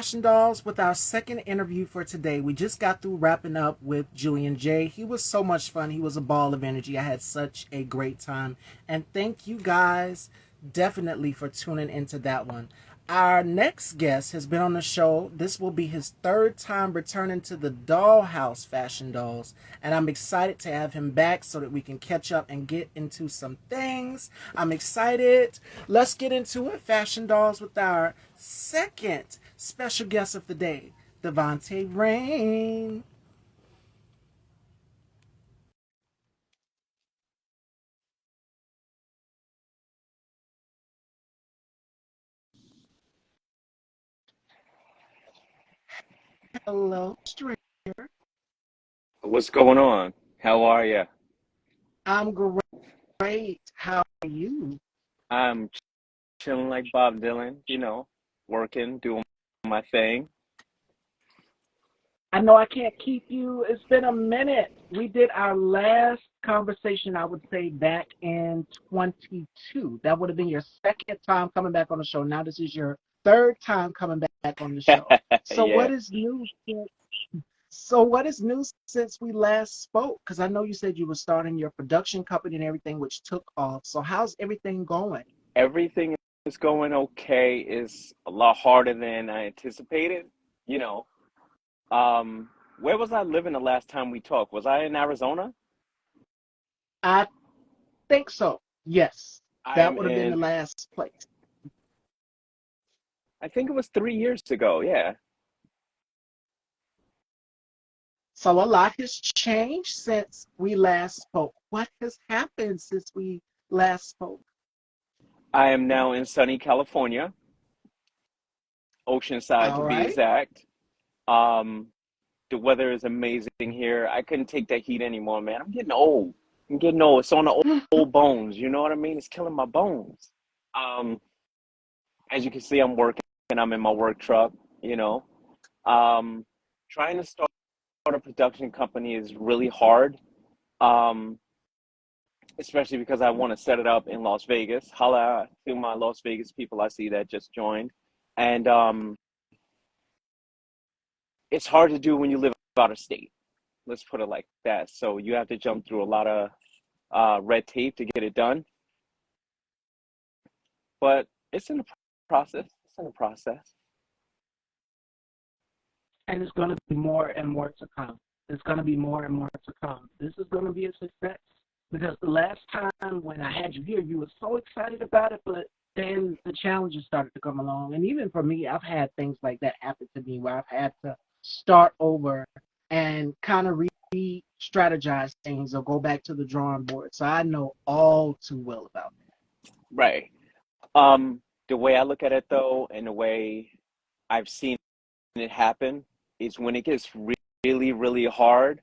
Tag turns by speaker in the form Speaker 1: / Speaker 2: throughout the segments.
Speaker 1: Fashion Dolls with our second interview for today. We just got through wrapping up with Julian J. He was so much fun. He was a ball of energy. I had such a great time. And thank you guys definitely for tuning into that one. Our next guest has been on the show. This will be his third time returning to the Dollhouse Fashion Dolls. And I'm excited to have him back so that we can catch up and get into some things. I'm excited. Let's get into it, Fashion Dolls, with our second special guest of the day, Devontae Rayne. Hello, stranger.
Speaker 2: What's going on? How are you?
Speaker 1: I'm great. How are you?
Speaker 2: I'm chilling like Bob Dylan, working, doing my thing.
Speaker 1: I know I can't keep you. It's been a minute. We did our last conversation, I would say, back in 22. That would have been your second time coming back on the show. Now this is your third time coming back on the show. So
Speaker 2: Yeah,
Speaker 1: what is new? So what is new since we last spoke? Because I know you said you were starting your production company and everything, which took off. So how's everything going?
Speaker 2: everything is going okay. It's a lot harder than I anticipated. You know, where was I living the last time we talked? Was I in Arizona?
Speaker 1: I think so. Yes,
Speaker 2: I
Speaker 1: that
Speaker 2: am
Speaker 1: would have been the
Speaker 2: in,
Speaker 1: last place.
Speaker 2: I think it was 3 years ago. Yeah,
Speaker 1: So a lot has changed since we last spoke. What has happened since we last spoke?
Speaker 2: I am now in sunny California, Oceanside
Speaker 1: All
Speaker 2: to be
Speaker 1: right.
Speaker 2: exact. Um, The weather is amazing here. I couldn't take that heat anymore, man. I'm getting old. I'm getting old. It's on the old bones. You know what I mean? It's killing my bones. Um, as you can see, I'm working. I'm in my work truck. You know, um, trying to start a production company is really hard. Um, Especially because I want to set it up in Las Vegas. Holla to my Las Vegas people I see that just joined, and it's hard to do when you live out of state. Let's put it like that. So you have to jump through a lot of red tape to get it done. But it's in the process. It's in the process.
Speaker 1: And it's going to be more and more to come. It's going to be more and more to come. This is going to be a success because the last time when I had you here, you were so excited about it, but then the challenges started to come along. And even for me, I've had things like that happen to me where I've had to start over and kind of re strategize things or go back to the drawing board. So I know all too well about
Speaker 2: Right. The way I look at it though, and the way I've seen it happen is when it gets really, really hard,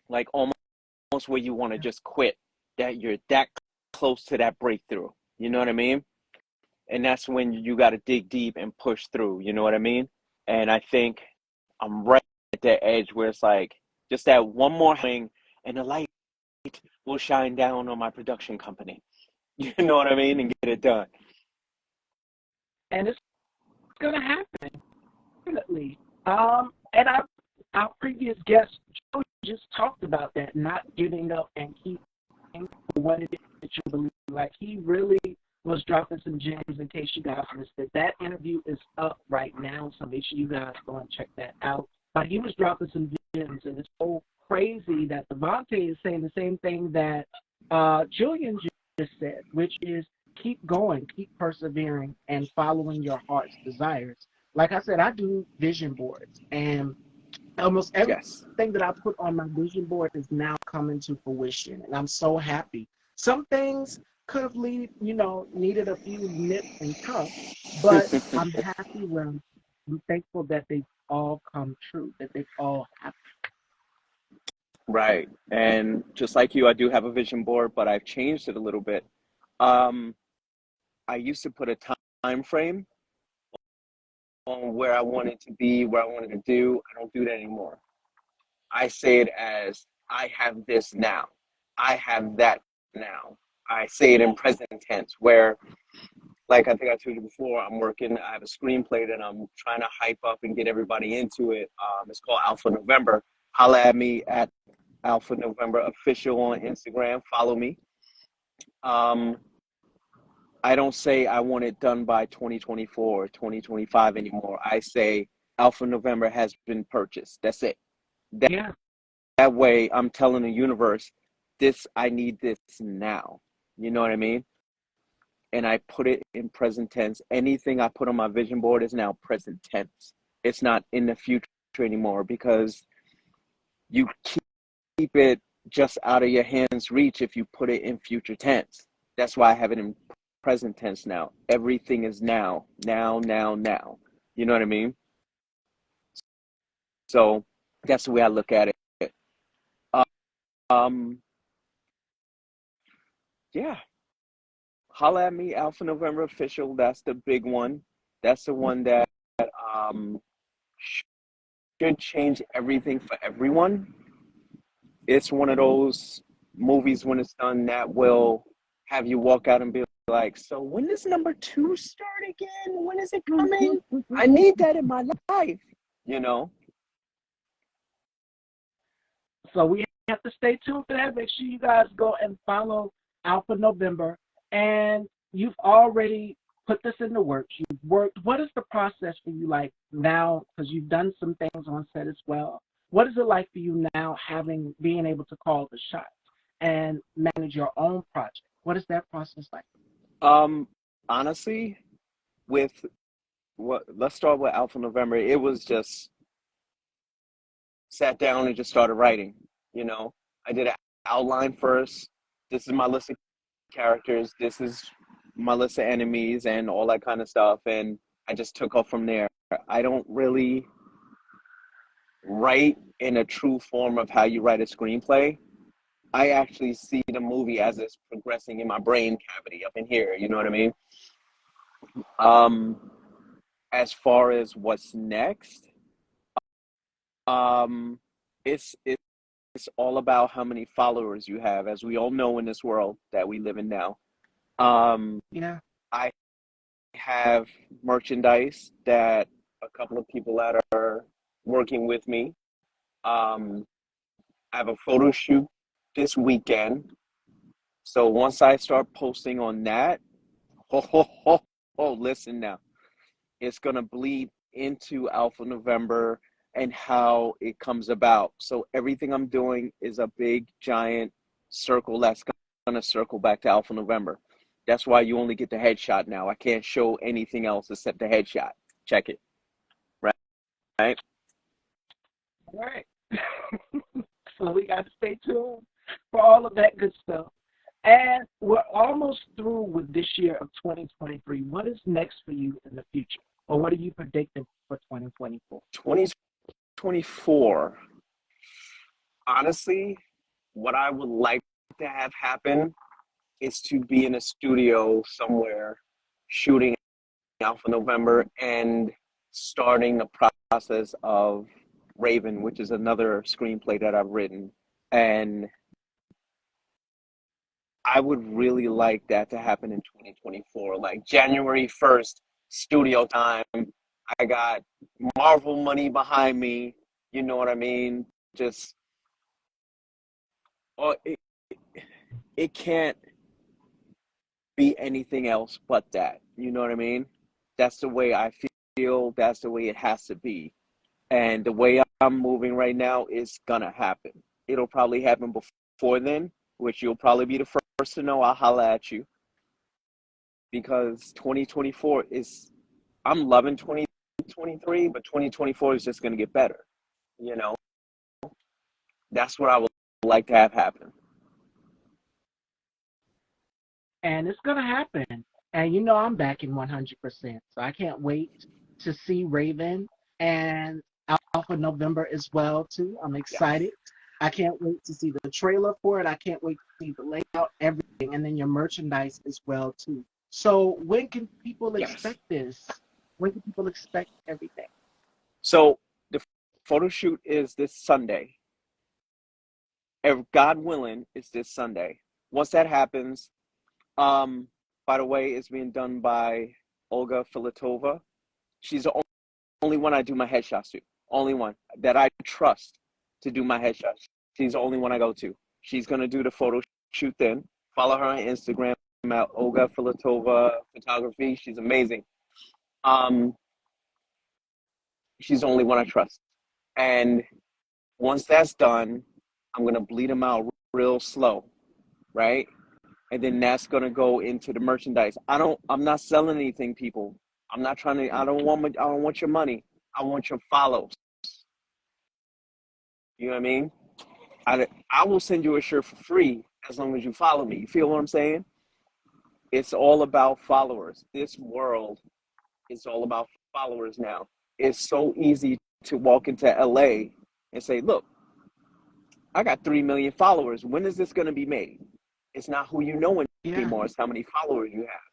Speaker 2: like almost where you want to just quit, that you're that close to that breakthrough. You know what I mean? And that's when you got to dig deep and push through. You know what I mean? And I think I'm right at that edge where it's like just that one more thing, and the light will shine down on my production company. You know what I mean? And get it done.
Speaker 1: it. And it's going to happen. Definitely. And our previous guest Joe just talked about that, not giving up and keeping for what it is that you believe. Like he really was dropping some gems in case you guys missed it. That interview is up right now, so make sure you guys go and check that out. But he was dropping some gems, and it's so crazy that Devontae is saying the same thing that Julian just said, which is keep going, keep persevering, and following your heart's desires. Like I said, I do vision boards, and almost
Speaker 2: Yes.
Speaker 1: everything that I put on my vision board is now coming to fruition, and I'm so happy. Some things could have needed a few nips and tucks, but I'm happy where I'm thankful that they've all come true, that they've all happened.
Speaker 2: Right. And just like you, I do have a vision board, but I've changed it a little bit. Um, I used to put a time frame on where I wanted to be, where I wanted to do. I don't do that anymore. I say it as I have this now. I have that now. I say it in present tense where like I think I told you before, I have a screenplay that I'm trying to hype up and get everybody into it. It's called Alpha November. Holla at me at Alpha November Official on Instagram. Follow me. Um, I don't say I want it done by 2024 or 2025 anymore. I say Alpha November has been purchased. That's it. That,
Speaker 1: Yeah.
Speaker 2: that way I'm telling the universe, I need this now. You know what I mean? And I put it in present tense. Anything I put on my vision board is now present tense. It's not in the future anymore because you keep it just out of your hands reach if you put it in future tense. That's why I have it in present tense now. Everything is now, now, now, now. You know what I mean? So that's the way I look at it. Um, yeah. Holla at me, Alpha November Official. That's the big one. That's the one that um, should change everything for everyone. It's one of those movies when it's done that will have you walk out and be like, so when does number two start again? When is it coming? I need that in my life, you know?
Speaker 1: So we have to stay tuned for that. Make sure you guys go and follow Alpha November. And you've already put this in the works. You've worked. What is the process for you like now? Because you've done some things on set as well. What is it like for you now, being able to call the shots and manage your own project? What is that process like?
Speaker 2: Um, Honestly, with let's start with Alpha November. It was just sat down and just started writing, you know? I did an outline first. This is my list of characters. This is my list of enemies and all that kind of stuff. And I just took off from there. I don't really write in a true form of how you write a screenplay. I actually see the movie as it's progressing in my brain cavity up in here. You know what I mean? Um, as far as what's next, um, it's all about how many followers you have, as we all know in this world that we live in now. Um,
Speaker 1: Yeah.
Speaker 2: I have merchandise that a couple of people that are working with me. Um, I have a photo shoot this weekend. So once I start posting on that, listen now, it's going to bleed into Alpha November and how it comes about. So everything I'm doing is a big, giant circle that's going to circle back to Alpha November. That's why you only get the headshot now. I can't show anything else except the headshot. Check it. Right? Right?
Speaker 1: All right. So we got to stay tuned for all of that good stuff. And we're almost through with this year of 2023. What is next for you in the future? Or what are you predicting for 2024?
Speaker 2: 2024. Honestly, what I would like to have happen is to be in a studio somewhere shooting Alpha November and starting the process of Raven, which is another screenplay that I've written. And I would really like that to happen in 2024, like January 1st, studio time. I got Marvel money behind me. You know what I mean? Just, oh, it can't be anything else but that. You know what I mean? That's the way I feel. That's the way it has to be. And the way I'm moving right now is gonna happen. It'll probably happen before then, which you'll probably be the first to know. I'll holla at you because 2024 is, I'm loving 2023, but 2024 is just gonna get better. You know, that's what I would like to have happen.
Speaker 1: And it's going to happen. And you know I'm backing 100%. So I can't wait to see Raven and Alpha November as well too. I'm
Speaker 2: Yes.
Speaker 1: excited. I can't wait to see the trailer for it. I can't wait to see the layout, everything, and then your merchandise as well too. So when can people
Speaker 2: Yes.
Speaker 1: expect this? When can people expect everything?
Speaker 2: So the photo shoot is this Sunday. If God willing, it's this Sunday. Once that happens, um, by the way, is being done by Olga Filatova. She's the only one I do my headshots to. Only one that I trust to do my headshots. She's the only one I go to. She's gonna do the photo shoot then. Follow her on Instagram at Olga Filatova Photography. She's amazing. Um, she's the only one I trust. And once that's done, I'm gonna bleed them out real slow, right? And then that's gonna go into the merchandise. I'm not selling anything, people. I'm not trying to. I don't want your money. I want your follows. You know what I mean? I will send you a shirt for free as long as you follow me. You feel what I'm saying? It's all about followers. This world is all about followers now. It's so easy to walk into LA and say, look, I got 3 million followers. When is this going to be made? It's not who you know
Speaker 1: Yeah.
Speaker 2: anymore. It's how many followers you have.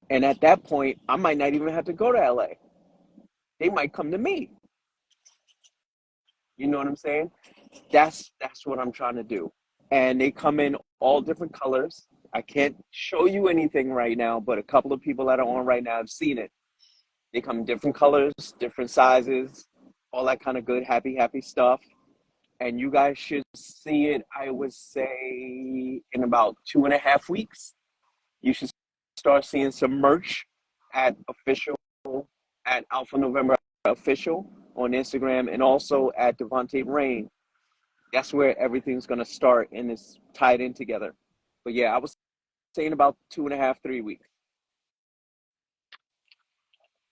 Speaker 2: And at that point, I might not even have to go to LA. They might come to me. You know what I'm saying? That's what I'm trying to do. And they come in all different colors. I can't show you anything right now, but a couple of people that are on right now have seen it. They come in different colors, different sizes, all that kind of good, happy stuff. And you guys should see it, I would say, in about 2.5 weeks. You should start seeing some merch at Alpha November Official on Instagram, and also at Devontae Rayne. That's where everything's going to start, and it's tied in together. But yeah, I was saying about 2.5, 3 weeks.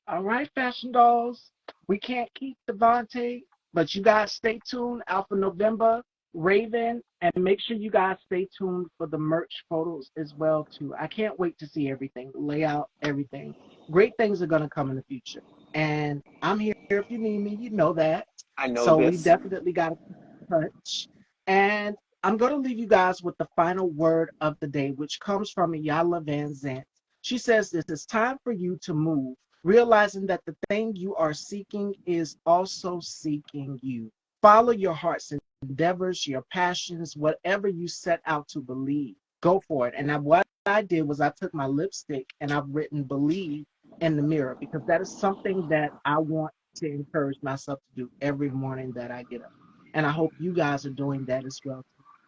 Speaker 1: All right, fashion dolls. We can't keep Devontae, but you guys stay tuned. Alpha November, Raven, and make sure you guys stay tuned for the merch photos as well too. I can't wait to see everything, layout, everything. Great things are gonna come in the future, and I'm here if you need me. You know that.
Speaker 2: I know
Speaker 1: So we
Speaker 2: this.
Speaker 1: definitely got to keep in touch. And I'm gonna leave you guys with the final word of the day, which comes from Yala Van Zant. She says this is time for you to move, realizing that the thing you are seeking is also seeking you. Follow your heart's endeavors, your passions, whatever you set out to believe. Go for it. And what I did was I took my lipstick and I've written believe in the mirror because that is something that I want to encourage myself to do every morning that I get up. And I hope you guys are doing that as well.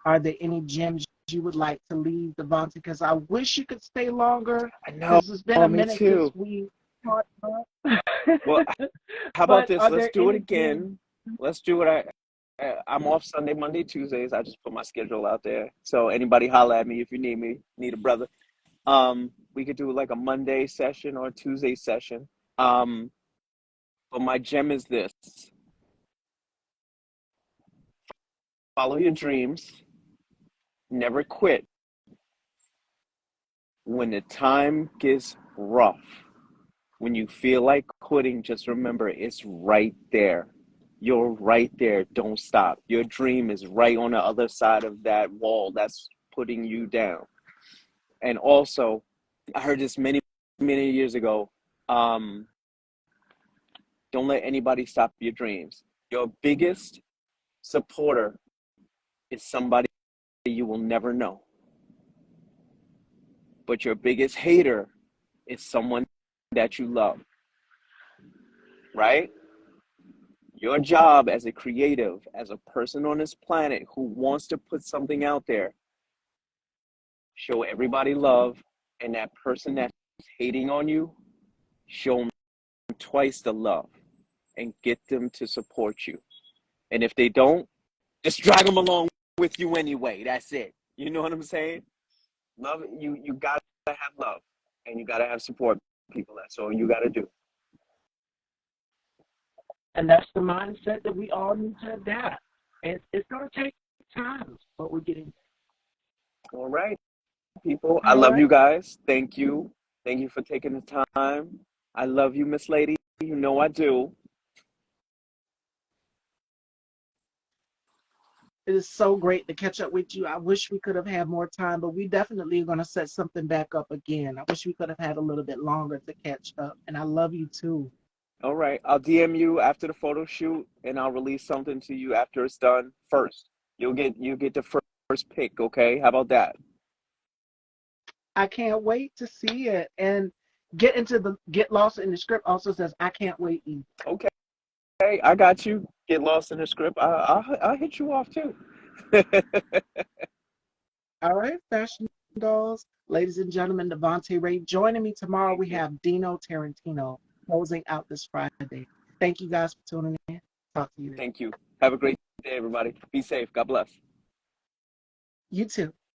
Speaker 1: Are there any gems you would like to leave, Devontae? Because I wish you could stay longer
Speaker 2: I know.
Speaker 1: because it's been a
Speaker 2: Me
Speaker 1: minute since
Speaker 2: too.
Speaker 1: we caught up.
Speaker 2: Well, how about
Speaker 1: But
Speaker 2: this?
Speaker 1: are
Speaker 2: Let's
Speaker 1: there
Speaker 2: do it
Speaker 1: any gems?
Speaker 2: again. Let's do it. I'm off Sunday, Monday, Tuesdays. I just put my schedule out there. So anybody holler at me if you need me, need a brother. We could do like a Monday session or a Tuesday session. Um, but my gem is this: follow your dreams, never quit. When the time gets rough, when you feel like quitting, just remember it's right there. You're right there. Don't stop. Your dream is right on the other side of that wall that's putting you down. And also, I heard this many years ago. Um, don't let anybody stop your dreams. Your biggest supporter is somebody you will never know. But your biggest hater is someone that you love, right? Your job as a creative, as a person on this planet who wants to put something out there, show everybody love, and that person that's hating on you, show them twice the love and get them to support you. And if they don't, just drag them along with you anyway. That's it. You know what I'm saying? Love, you gotta have love, and you gotta have support, people. That's all you gotta do.
Speaker 1: And that's the mindset that we all need to adapt. And it's going to take time, but we're getting
Speaker 2: All right, people. I
Speaker 1: all
Speaker 2: love
Speaker 1: right.
Speaker 2: you guys. Thank you. Thank you for taking the time. I love you, Miss Lady. You know I do.
Speaker 1: It is so great to catch up with you. I wish we could have had more time, but we definitely are going to set something back up again. I wish we could have had a little bit longer to catch up. And I love you too.
Speaker 2: All right. I'll DM you after the photo shoot, and I'll release something to you after it's done first. You get the first pick, okay? How about that?
Speaker 1: I can't wait to see it. And Get Lost in the Script also says I can't wait either.
Speaker 2: Okay, I got you. Get lost in the script. I'll hit you off too.
Speaker 1: All right, fashion dolls, ladies and gentlemen, Devontae Ray. Joining me tomorrow,
Speaker 2: Thank
Speaker 1: we
Speaker 2: you.
Speaker 1: have Dino Tarantino closing out this Friday. Thank you guys for tuning in. Talk to you later.
Speaker 2: Thank you. Have a great day, everybody. Be safe. God bless.
Speaker 1: You too.